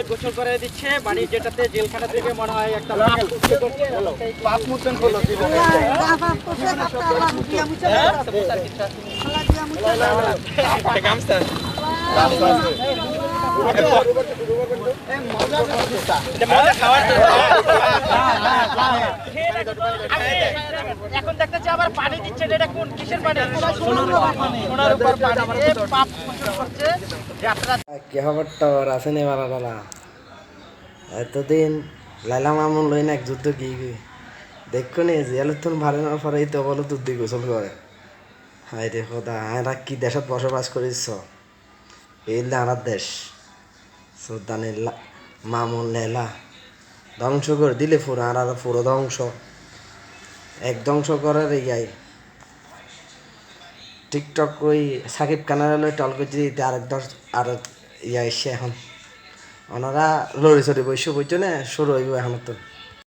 গোসল করে দিচ্ছে বাড়ি যেটাতে জেলখানা থেকে মনে হয় একটা এখন দেখতেছি আবার পানি দিচ্ছে, এটা কোন কিসের পানি? সোনার উপর পানি পাপ করছে। কি খবরটা রাসেনি মারালা এতদিন লাইলা মামুন লই না এক যুদ্ধ কি দেখো নি জেলের তুন ভালো না পরে তো বলো দুধ দিয়ে গোসল করে। হাই রে খোদা এরা কি দেশত বসবাস করিস এই আমার দেশ সুলতান মামুন লেলা ধ্বংস করে দিলে পুরো আর পুরো ধ্বংস এক ধ্বংস করার ইয়াই টিকটক ওই সাকিব খানের টল করছে দিতে আরেক দশ আর ইয়া এসে এখন ওনারা লড়ি চড়ি বসে বুঝছো না শুরু হইব এখন তো